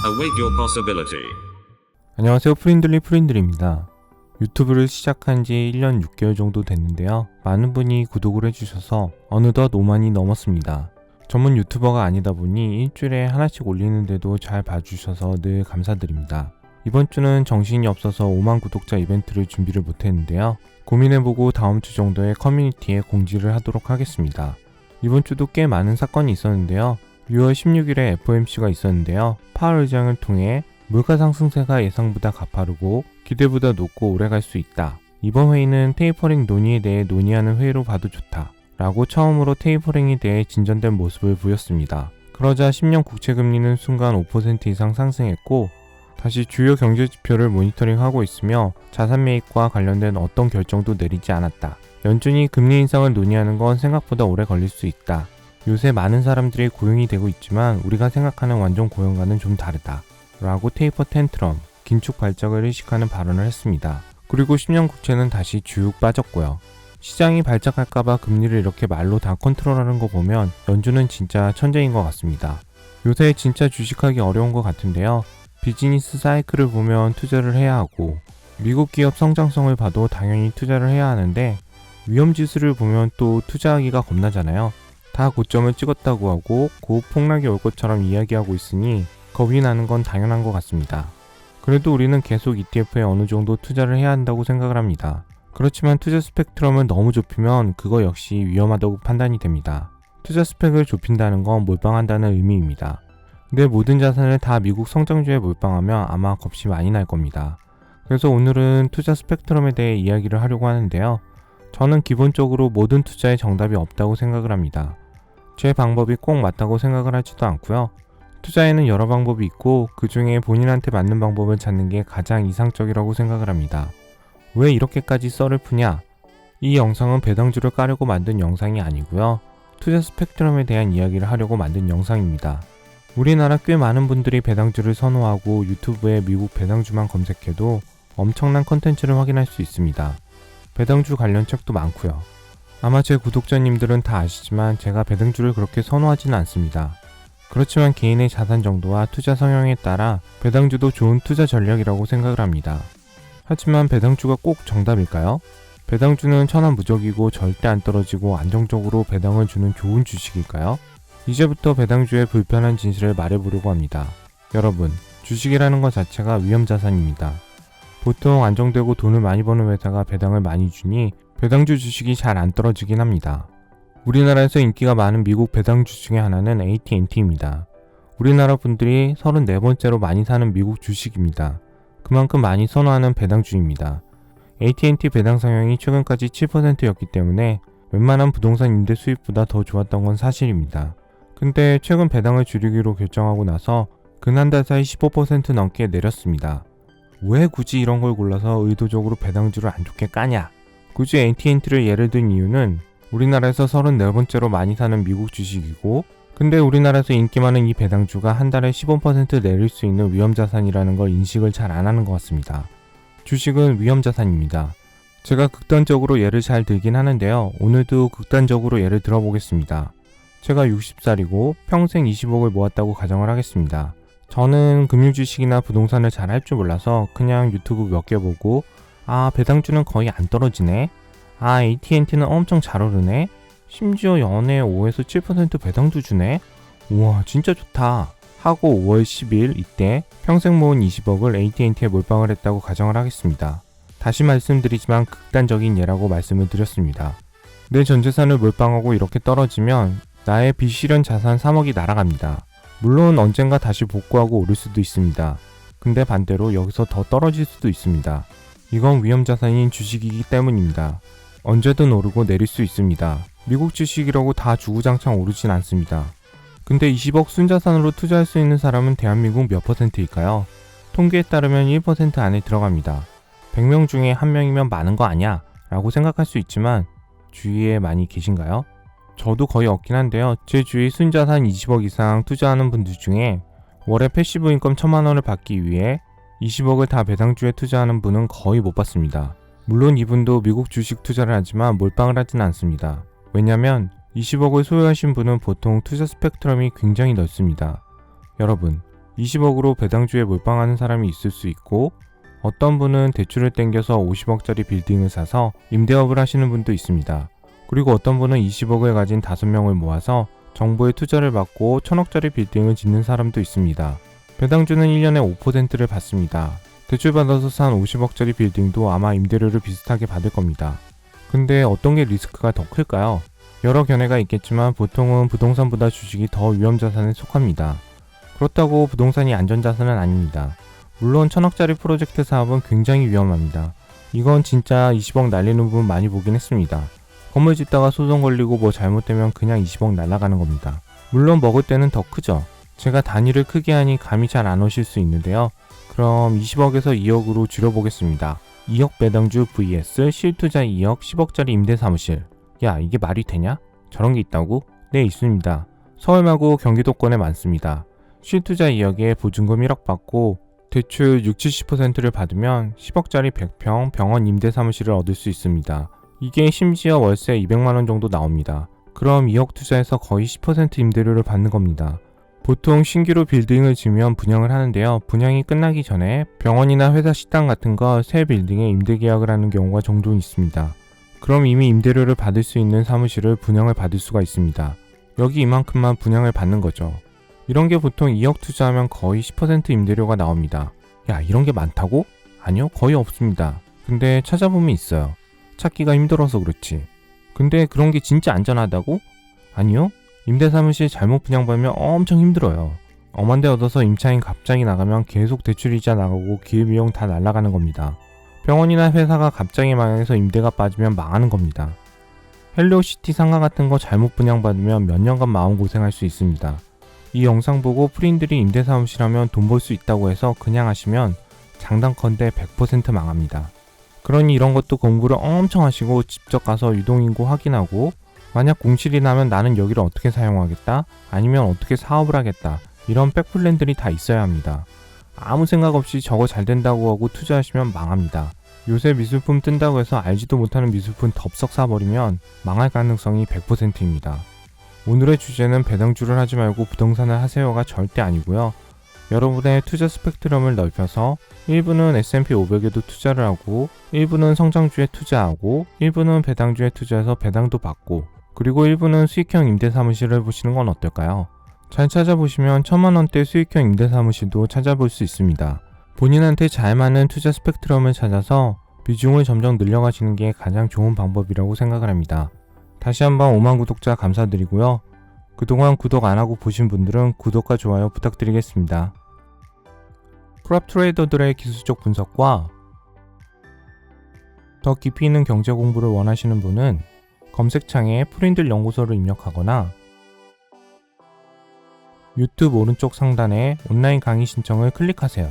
Awake your possibility. 안녕하세요, 프린들입니다. 유튜브를 시작한 지 1년 6개월 정도 됐는데요. 많은 분이 구독을 해주셔서 어느덧 5만이 넘었습니다. 전문 유튜버가 아니다 보니 일주일에 하나씩 올리는데도 잘 봐주셔서 늘 감사드립니다. 이번 주는 정신이 없어서 5만 구독자 이벤트를 준비를 못했는데요. 고민해보고 다음 주 정도에 커뮤니티에 공지를 하도록 하겠습니다. 이번 주도 꽤 많은 사건이 있었는데요. 6월 16일에 FOMC가 있었는데요. 파월 의장을 통해 물가 상승세가 예상보다 가파르고 기대보다 높고 오래갈 수 있다. 이번 회의는 테이퍼링 논의에 대해 논의하는 회의로 봐도 좋다. 라고 처음으로 테이퍼링에 대해 진전된 모습을 보였습니다. 그러자 10년 국채금리는 순간 5% 이상 상승했고 다시 주요 경제지표를 모니터링하고 있으며 자산 매입과 관련된 어떤 결정도 내리지 않았다. 연준이 금리 인상을 논의하는 건 생각보다 오래 걸릴 수 있다. 요새 많은 사람들이 고용이 되고 있지만 우리가 생각하는 완전 고용과는 좀 다르다. 라고 테이퍼 텐트럼, 긴축 발작을 의식하는 발언을 했습니다. 그리고 10년 국채는 다시 쭉 빠졌고요. 시장이 발작할까봐 금리를 이렇게 말로 다 컨트롤하는 거 보면 연준은 진짜 천재인 것 같습니다. 요새 진짜 주식하기 어려운 것 같은데요. 비즈니스 사이클을 보면 투자를 해야 하고 미국 기업 성장성을 봐도 당연히 투자를 해야 하는데 위험지수를 보면 또 투자하기가 겁나잖아요. 다 고점을 찍었다고 하고 곧 폭락이 올 것처럼 이야기하고 있으니 겁이 나는 건 당연한 것 같습니다. 그래도 우리는 계속 ETF에 어느 정도 투자를 해야 한다고 생각을 합니다. 그렇지만 투자 스펙트럼을 너무 좁히면 그거 역시 위험하다고 판단이 됩니다. 투자 스펙을 좁힌다는 건 몰빵한다는 의미입니다. 근데 모든 자산을 다 미국 성장주에 몰빵하면 아마 겁이 많이 날 겁니다. 그래서 오늘은 투자 스펙트럼에 대해 이야기를 하려고 하는데요. 저는 기본적으로 모든 투자에 정답이 없다고 생각을 합니다. 제 방법이 꼭 맞다고 생각을 하지도 않고요. 투자에는 여러 방법이 있고 그 중에 본인한테 맞는 방법을 찾는 게 가장 이상적이라고 생각을 합니다. 왜 이렇게까지 썰을 푸냐? 이 영상은 배당주를 까려고 만든 영상이 아니고요. 투자 스펙트럼에 대한 이야기를 하려고 만든 영상입니다. 우리나라 꽤 많은 분들이 배당주를 선호하고 유튜브에 미국 배당주만 검색해도 엄청난 컨텐츠를 확인할 수 있습니다. 배당주 관련 책도 많고요. 아마 제 구독자님들은 다 아시지만 제가 배당주를 그렇게 선호하지는 않습니다. 그렇지만 개인의 자산 정도와 투자 성향에 따라 배당주도 좋은 투자 전략이라고 생각을 합니다. 하지만 배당주가 꼭 정답일까요? 배당주는 천하무적이고 절대 안 떨어지고 안정적으로 배당을 주는 좋은 주식일까요? 이제부터 배당주의 불편한 진실을 말해보려고 합니다. 여러분, 주식이라는 것 자체가 위험자산입니다. 보통 안정되고 돈을 많이 버는 회사가 배당을 많이 주니 배당주 주식이 잘 안 떨어지긴 합니다. 우리나라에서 인기가 많은 미국 배당주 중에 하나는 AT&T입니다. 우리나라 분들이 34번째로 많이 사는 미국 주식입니다. 그만큼 많이 선호하는 배당주입니다. AT&T 배당 성향이 최근까지 7%였기 때문에 웬만한 부동산 임대 수익보다 더 좋았던 건 사실입니다. 근데 최근 배당을 줄이기로 결정하고 나서 근 한 달 사이 15% 넘게 내렸습니다. 왜 굳이 이런 걸 골라서 의도적으로 배당주를 안 좋게 까냐? 굳이 AT&T를 예를 든 이유는 우리나라에서 34번째로 많이 사는 미국 주식이고 근데 우리나라에서 인기 많은 이 배당주가 한 달에 15% 내릴 수 있는 위험자산이라는 걸 인식을 잘 안 하는 것 같습니다. 주식은 위험자산입니다. 제가 극단적으로 예를 잘 들긴 하는데요. 오늘도 극단적으로 예를 들어보겠습니다. 제가 60살이고 평생 20억을 모았다고 가정을 하겠습니다. 저는 금융주식이나 부동산을 잘 할 줄 몰라서 그냥 유튜브 몇 개 보고 배당주는 거의 안 떨어지네. AT&T는 엄청 잘 오르네. 심지어 연에 5에서 7% 배당도 주네. 우와 진짜 좋다 하고 5월 10일 이때 평생 모은 20억을 AT&T에 몰빵을 했다고 가정을 하겠습니다. 다시 말씀드리지만 극단적인 예라고 말씀을 드렸습니다. 내 전재산을 몰빵하고 이렇게 떨어지면 나의 비실현 자산 3억이 날아갑니다. 물론 언젠가 다시 복구하고 오를 수도 있습니다. 근데 반대로 여기서 더 떨어질 수도 있습니다. 이건 위험자산인 주식이기 때문입니다. 언제든 오르고 내릴 수 있습니다. 미국 주식이라고 다 주구장창 오르진 않습니다. 근데 20억 순자산으로 투자할 수 있는 사람은 대한민국 몇 %일까요? 통계에 따르면 1% 안에 들어갑니다. 100명 중에 1명이면 많은 거 아냐? 라고 생각할 수 있지만 주위에 많이 계신가요? 저도 거의 없긴 한데요. 제 주위 순자산 20억 이상 투자하는 분들 중에 월에 패시브 인컴 1000만 원을 받기 위해 20억을 다 배당주에 투자하는 분은 거의 못 봤습니다. 물론 이분도 미국 주식 투자를 하지만 몰빵을 하진 않습니다. 왜냐면 20억을 소유하신 분은 보통 투자 스펙트럼이 굉장히 넓습니다. 여러분, 20억으로 배당주에 몰빵하는 사람이 있을 수 있고, 어떤 분은 대출을 땡겨서 50억짜리 빌딩을 사서 임대업을 하시는 분도 있습니다. 그리고 어떤 분은 20억을 가진 5명을 모아서 정부의 투자를 받고 1000억짜리 빌딩을 짓는 사람도 있습니다. 배당주는 1년에 5%를 받습니다. 대출받아서 산 50억짜리 빌딩도 아마 임대료를 비슷하게 받을 겁니다. 근데 어떤 게 리스크가 더 클까요? 여러 견해가 있겠지만 보통은 부동산보다 주식이 더 위험자산에 속합니다. 그렇다고 부동산이 안전자산은 아닙니다. 물론 1000억짜리 프로젝트 사업은 굉장히 위험합니다. 이건 진짜 20억 날리는 분 많이 보긴 했습니다. 건물 짓다가 소송 걸리고 뭐 잘못되면 그냥 20억 날아가는 겁니다. 물론 먹을 때는 더 크죠. 제가 단위를 크게 하니 감이 잘 안 오실 수 있는데요. 그럼 20억에서 2억으로 줄여보겠습니다. 2억 배당주 vs 실투자 2억 10억짜리 임대사무실. 야, 이게 말이 되냐? 저런 게 있다고? 네, 있습니다. 서울하고 경기도권에 많습니다. 실투자 2억에 보증금 1억 받고 대출 60-70%를 받으면 10억짜리 100평 병원 임대사무실을 얻을 수 있습니다. 이게 심지어 월세 200만원 정도 나옵니다. 그럼 2억 투자해서 거의 10% 임대료를 받는 겁니다. 보통 신규로 빌딩을 지으면 분양을 하는데요. 분양이 끝나기 전에 병원이나 회사 식당 같은 거 새 빌딩에 임대 계약을 하는 경우가 종종 있습니다. 그럼 이미 임대료를 받을 수 있는 사무실을 분양을 받을 수가 있습니다. 여기 이만큼만 분양을 받는 거죠. 이런 게 보통 2억 투자하면 거의 10% 임대료가 나옵니다. 야, 이런 게 많다고? 아니요, 거의 없습니다. 근데 찾아보면 있어요. 찾기가 힘들어서 그렇지. 근데 그런 게 진짜 안전하다고? 아니요. 임대사무실 잘못 분양받으면 엄청 힘들어요. 엄한 데 얻어서 임차인 갑자기 나가면 계속 대출이자 나가고 기회비용 다 날아가는 겁니다. 병원이나 회사가 갑자기 망해서 임대가 빠지면 망하는 겁니다. 헬로시티 상가 같은 거 잘못 분양받으면 몇 년간 마음고생할 수 있습니다. 이 영상 보고 프린들이 임대사무실 하면 돈 벌 수 있다고 해서 그냥 하시면 장단컨대 100% 망합니다. 그러니 이런 것도 공부를 엄청 하시고 직접 가서 유동인구 확인하고 만약 공실이 나면 나는 여기를 어떻게 사용하겠다? 아니면 어떻게 사업을 하겠다? 이런 백플랜들이 다 있어야 합니다. 아무 생각 없이 저거 잘 된다고 하고 투자하시면 망합니다. 요새 미술품 뜬다고 해서 알지도 못하는 미술품 덥석 사버리면 망할 가능성이 100%입니다. 오늘의 주제는 배당주를 하지 말고 부동산을 하세요가 절대 아니고요. 여러분의 투자 스펙트럼을 넓혀서 일부는 S&P 500에도 투자를 하고 일부는 성장주에 투자하고 일부는 배당주에 투자해서 배당도 받고 그리고 일부는 수익형 임대사무실을 보시는 건 어떨까요? 잘 찾아보시면 1000만원대 수익형 임대사무실도 찾아볼 수 있습니다. 본인한테 잘 맞는 투자 스펙트럼을 찾아서 비중을 점점 늘려가시는 게 가장 좋은 방법이라고 생각을 합니다. 다시 한번 5만 구독자 감사드리고요. 그동안 구독 안하고 보신 분들은 구독과 좋아요 부탁드리겠습니다. 프랍 트레이더들의 기술적 분석과 더 깊이 있는 경제 공부를 원하시는 분은 검색창에 프린들 연구소를 입력하거나 유튜브 오른쪽 상단에 온라인 강의 신청을 클릭하세요.